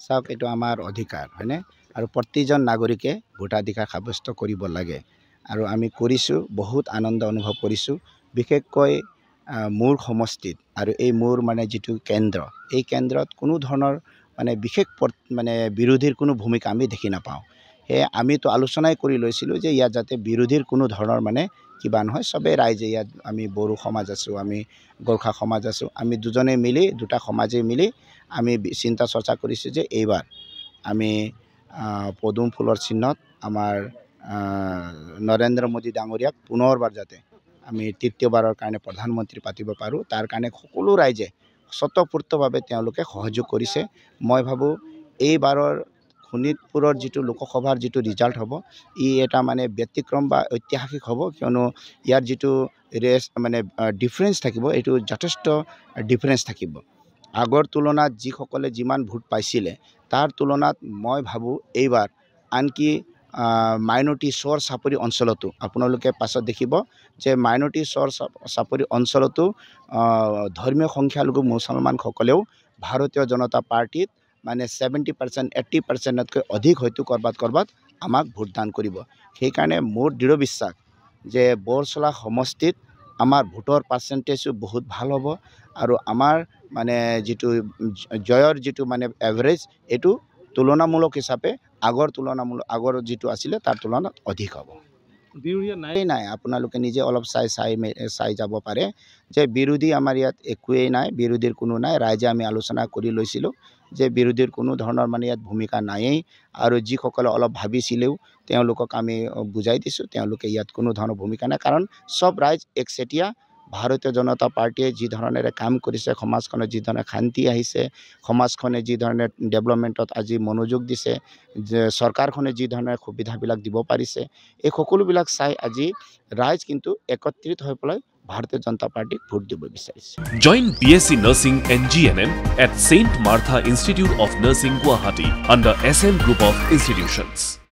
চাওক এইটো আমাৰ অধিকাৰ হয়নে আৰু প্ৰতিজন নাগৰিকে ভোটাধিকাৰ সাব্যস্ত কৰিব লাগে আৰু আমি কৰিছোঁ বহুত আনন্দ অনুভৱ কৰিছোঁ বিশেষকৈ মোৰ সমষ্টিত আৰু এই মোৰ মানে যিটো কেন্দ্ৰ এই কেন্দ্ৰত কোনো ধৰণৰ মানে বিশেষ মানে বিৰোধীৰ কোনো ভূমিকা আমি দেখি নাপাওঁ সেয়ে আমিতো আলোচনাই কৰি লৈছিলোঁ যে ইয়াত যাতে বিৰোধীৰ কোনো ধৰণৰ মানে কিবা নহয় সবে ৰাইজে ইয়াত আমি বড়ো সমাজ আছোঁ আমি গোৰ্খা সমাজ আছোঁ আমি দুজনে মিলি দুটা সমাজে মিলি আমি চিন্তা চৰ্চা কৰিছোঁ যে এইবাৰ আমি পদুম ফুলৰ চিহ্নত আমাৰ নৰেন্দ্ৰ মোদী ডাঙৰীয়াক পুনৰবাৰ যাতে আমি তৃতীয়বাৰৰ কাৰণে প্ৰধানমন্ত্ৰী পাতিব পাৰোঁ তাৰ কাৰণে সকলো ৰাইজে স্বতঃস্ফূৰ্তভাৱে তেওঁলোকে সহযোগ কৰিছে মই ভাবোঁ এইবাৰৰ শোণিতপুৰৰ যিটো লোকসভাৰ যিটো ৰিজাল্ট হ'ব ই এটা মানে ব্যতিক্ৰম বা ঐতিহাসিক হ'ব কিয়নো ইয়াৰ যিটো মানে ডিফাৰেঞ্চ থাকিব এইটো যথেষ্ট ডিফাৰেঞ্চ থাকিব আগৰ তুলনাত যিসকলে যিমান ভোট পাইছিলে তাৰ তুলনাত মই ভাবোঁ এইবাৰ আনকি মাইনৰিটি চৰ চাপৰি অঞ্চলতো আপোনালোকে পাছত দেখিব যে মাইনৰিটি চৰ চাপৰি অঞ্চলতো ধৰ্মীয় সংখ্যালঘু মুছলমানসকলেও ভাৰতীয় জনতা পাৰ্টিত মানে 70% 80%তকৈ অধিক হয়তো কৰবাত আমাক ভোটদান কৰিব সেইকাৰণে মোৰ দৃঢ় বিশ্বাস যে বৰচলা সমষ্টিত আমাৰ ভোটৰ পাৰ্চেণ্টেজো বহুত ভাল হ'ব আৰু আমাৰ মানে যিটো জয়ৰ যিটো মানে এভাৰেজ এইটো তুলনামূলক হিচাপে আগৰ যিটো আছিলে তাৰ তুলনাত অধিক হ'ব নাই আপোনালোকে নিজে অলপ চাই যাব পাৰে যে বিৰোধী আমাৰ ইয়াত একোৱেই নাই বিৰোধীৰ কোনো নাই ৰাইজে আমি আলোচনা কৰি লৈছিলোঁ যে বিৰোধীৰ কোনো ধৰণৰ মানে ইয়াত ভূমিকা নায়েই আৰু যিসকলে অলপ ভাবিছিলেও তেওঁলোকক আমি বুজাই দিছোঁ তেওঁলোকে ইয়াত কোনো ধৰণৰ ভূমিকা নাই কাৰণ সব ৰাইজ একচেটিয়া ভাৰতীয় জনতা পাৰ্টিয়ে যি ধৰণেৰে কাম কৰিছে সমাজখনে যি ধৰণে শান্তি আহিছে সমাজখনে যি ধৰণে ডেভেলপমেণ্টত আজি মনোযোগ দিছে যে চৰকাৰখনে যি ধৰণে সুবিধাবিলাক দিব পাৰিছে এই সকলোবিলাক চাই আজি ৰাইজ কিন্তু একত্ৰিত হৈ পেলাই ভাৰতীয় জনতা পাৰ্টিক ভোট দিব বিচাৰিছে Join BSc Nursing and GNM at St. Martha Institute of Nursing Guwahati under SM Group of Institutions.